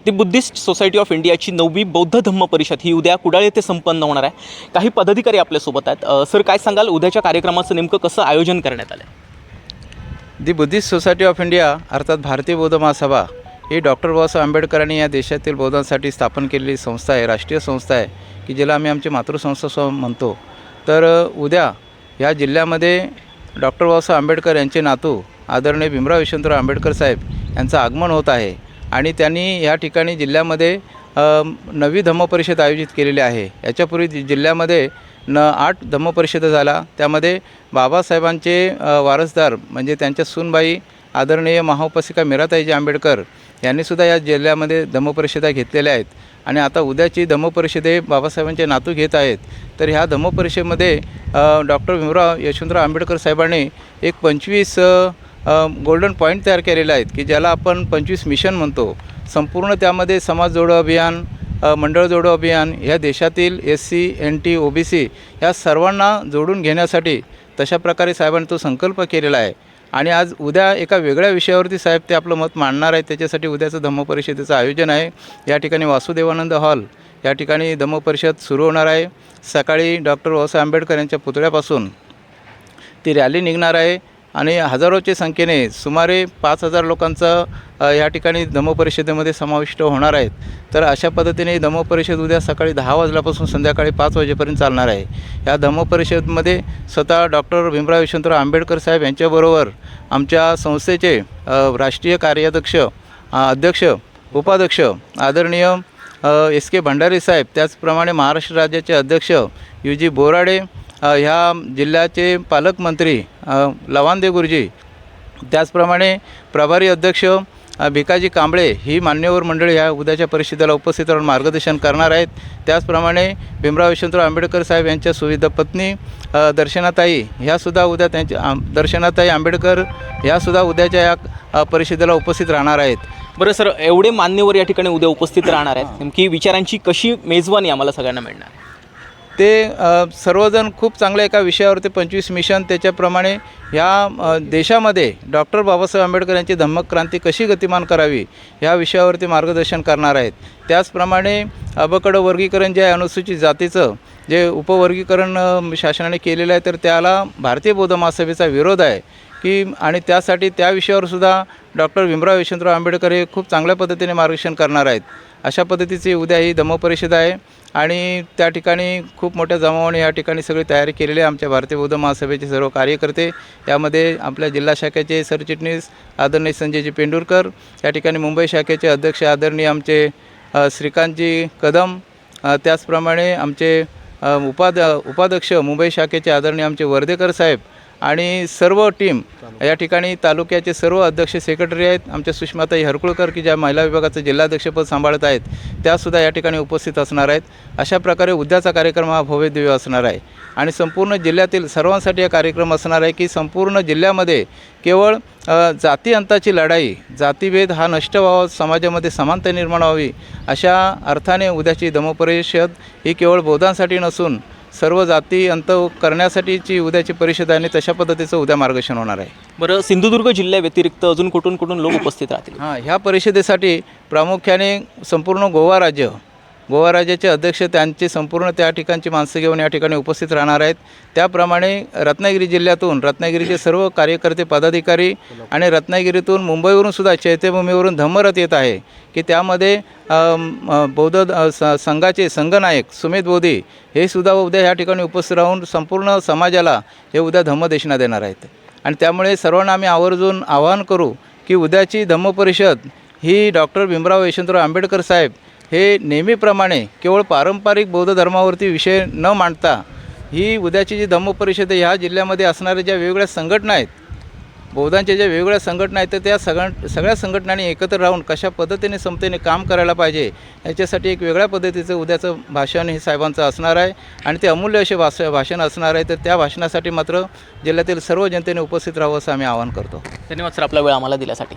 The Buddhist society of इंडियाची 9वी बौद्ध धम्म परिषद ही उद्या कुडाळ येथे संपन्न होणार आहे। काही पदाधिकारी आपल्यासोबत आहेत। सर, काय सांगाल उद्याच्या कार्यक्रमाचं नेमकं कसं आयोजन करण्यात आलं आहे? दी बुद्धिस्ट सोसायटी ऑफ इंडिया अर्थात भारतीय बौद्ध महासभा ही डॉक्टर बाबासाहेब आंबेडकरांनी या देशातील बौद्धांसाठी स्थापन केलेली संस्था आहे, राष्ट्रीय संस्था आहे की ज्याला आम्ही आमची मातृसंस्था म्हणतो। तर उद्या या जिल्ह्यामध्ये डॉक्टर बाबासाहेब आंबेडकर यांचे नातू आदरणीय भीमराव यशवंतराव आंबेडकर साहेब यांचं आगमन होत आहे आणि त्यांनी या ठिकाणी जिल्ह्यामध्ये 9वी धम्म परिषद आयोजित केलेली आहे। याच्यापूर्वी जिल्ह्यामध्ये 8 धम्म परिषदा झाला, त्यामध्ये बाबासाहेबांचे वारसदार म्हणजे त्यांच्या सूनबाई आदरणीय महाउपासिका मीराताईजी आंबेडकर यांनीसुद्धा या जिल्ह्यामध्ये धम्म परिषदा घेतलेल्या आहेत आणि आता उद्याची धम्म परिषदे बाबासाहेबांचे नातू घेत आहेत। तर ह्या धम्म परिषदेमध्ये डॉक्टर भीमराव यशवंतराव आंबेडकर साहेबांनी एक 25 गोल्डन पॉईंट तयार केलेले आहेत की ज्याला आपण 25 मिशन म्हणतो। संपूर्ण त्यामध्ये समाज जोडो अभियान, मंडळ जोडो अभियान, या देशातील SC NT OBC या सर्वांना जोडून घेण्यासाठी तशा प्रकारे साहेबांनी तो संकल्प केलेला आहे आणि आज उद्या एका वेगळ्या विषयावरती साहेब ते आपलं मत मांडणार आहेत। त्याच्यासाठी उद्याचं धम्म परिषदेचं आयोजन आहे। या ठिकाणी वासुदेवानंद हॉल या ठिकाणी धम्म परिषद सुरू होणार आहे। सकाळी डॉक्टर बाबासाहेब आंबेडकर यांच्या पुतळ्यापासून ती रॅली निघणार आहे आणि हजारोच्या संख्येने सुमारे 5000 लोकांचा या ठिकाणी धम्म परिषदेमध्ये समाविष्ट होणार आहेत। तर अशा पद्धतीने धम्म परिषद उद्या सकाळी 10 वाजल्यापासून संध्याकाळी 5 वाजेपर्यंत चालणार आहे। या धम्म परिषदेमध्ये स्वतः डॉक्टर भीमराव यशवंतराव आंबेडकर साहेब यांच्याबरोबर आमच्या संस्थेचे राष्ट्रीय कार्याध्यक्ष, अध्यक्ष, उपाध्यक्ष आदरणीय SK भंडारी साहेब, त्याचप्रमाणे महाराष्ट्र राज्याचे अध्यक्ष UG बोराडे, ह्या जिल्ह्याचे पालकमंत्री लवांदे गुरुजी, त्याचप्रमाणे प्रभारी अध्यक्ष भिकाजी कांबळे ही मान्यवर मंडळी ह्या उद्याच्या परिषदेला उपस्थित राहून मार्गदर्शन करणार आहेत। त्याचप्रमाणे भीमराव यशवंतराव आंबेडकर साहेब यांच्या सुविध पत्नी दर्शनाताई ह्यासुद्धा उद्या त्यांच्या दर्शनाताई आंबेडकर ह्यासुद्धा उद्याच्या या परिषदेला उपस्थित राहणार आहेत। बरं सर, एवढे मान्यवर या ठिकाणी उद्या उपस्थित राहणार आहेत, नेमकी विचारांची कशी मेजवानी आम्हाला सगळ्यांना मिळणार? ते सर्वजण खूप चांगल्या एका विषयावरती 25 मिशन, त्याच्याप्रमाणे ह्या देशामध्ये डॉक्टर बाबासाहेब आंबेडकर यांची धम्मक्रांती कशी गतिमान करावी ह्या विषयावरती मार्गदर्शन करणार आहेत। त्याचप्रमाणे अबकड वर्गीकरण जे आहे, अनुसूचित जातीचं जे उपवर्गीकरण शासनाने केलेलं आहे, तर त्याला भारतीय बौद्ध महासभेचा विरोध आहे की आणि त्यासाठी त्या विषयावरसुद्धा डॉक्टर भीमराव यशवंतराव आंबेडकर हे खूप चांगल्या पद्धतीने मार्गदर्शन करणार आहेत। अशा पद्धतीची उद्या ही धम्म परिषद आहे आणि त्या ठिकाणी खूप मोठ्या जमावाने या ठिकाणी सगळी तयारी केलेली आहे। आमच्या भारतीय बौद्ध महासभेचे सर्व कार्यकर्ते, यामध्ये आपल्या जिल्हा शाखेचे सरचिटणीस आदरणीय संजयजी पेंडुरकर, या ठिकाणी मुंबई शाखेचे अध्यक्ष आदरणीय आमचे श्रीकांतजी कदम, त्याचप्रमाणे आमचे उपाध्यक्ष मुंबई शाखेचे आदरणीय आमचे वर्धेकर साहेब आणि सर्व टीम, या ठिकाणी तालुक्याचे सर्व अध्यक्ष सेक्रेटरी आहेत, आमच्या सुषमाताई हरकुळकर की ज्या महिला विभागाचं जिल्हाध्यक्षपद सांभाळत आहेत, त्यासुद्धा या ठिकाणी उपस्थित असणार आहेत। अशा प्रकारे उद्याचा कार्यक्रम हा भव्य दिव्य असणार आहे आणि संपूर्ण जिल्ह्यातील सर्वांसाठी हा कार्यक्रम असणार आहे की संपूर्ण जिल्ह्यामध्ये केवळ जाती अंताची लढाई, जातीभेद हा नष्ट व्हावा, समाजामध्ये समानता निर्माण व्हावी, अशा अर्थाने उद्याची धम्म परिषद ही केवळ बौद्धांसाठी नसून सर्व जाती अंत करण्यासाठीची उद्याची परिषद आहे आणि तशा पद्धतीचं उद्या मार्गदर्शन होणार आहे। बरं, सिंधुदुर्ग जिल्ह्याव्यतिरिक्त अजून कुठून लोक उपस्थित राहतील? ह्या परिषदेसाठी प्रामुख्याने संपूर्ण गोवा राज्याचे अध्यक्ष त्यांचे संपूर्ण त्या ठिकाणची माणसं घेऊन या ठिकाणी उपस्थित राहणार आहेत। त्याप्रमाणे रत्नागिरी जिल्ह्यातून रत्नागिरीचे सर्व कार्यकर्ते, पदाधिकारी आणि रत्नागिरीतून मुंबईवरून सुद्धा चैत्यभूमीवरून धम्मरथ येत आहे की त्यामध्ये बौद्ध संघाचे संघनायक सुमित बोधी हे सुद्धा उद्या या ठिकाणी उपस्थित राहून संपूर्ण समाजाला हे उद्या धम्मदेशना देणार आहेत आणि त्यामुळे सर्वांना आम्ही आवर्जून आवाहन करू की उद्याची धम्म परिषद ही डॉक्टर भीमराव यशवंतराव आंबेडकर साहेब हे नेहमीप्रमाणे केवळ पारंपरिक बौद्ध धर्मावरती विषय न मांडता ही उद्याची जी धम्म परिषद ह्या जिल्ह्यामध्ये असणाऱ्या ज्या वेगवेगळ्या संघटना आहेत, बौद्धांच्या ज्या वेगवेगळ्या संघटना आहेत, तर त्या सगळ्या संघटनांनी एकत्र राहून कशा पद्धतीने समतेने काम करायला पाहिजे याच्यासाठी एक वेगळ्या पद्धतीचं उद्याचं भाषण हे साहेबांचं असणार आहे आणि ते अमूल्य असे भाषण असणार आहे। तर त्या भाषणासाठी मात्र जिल्ह्यातील सर्व जनतेने उपस्थित राहावं असं आम्ही आवाहन करतो। धन्यवाद सर, आपला वेळ आम्हाला दिल्यासाठी।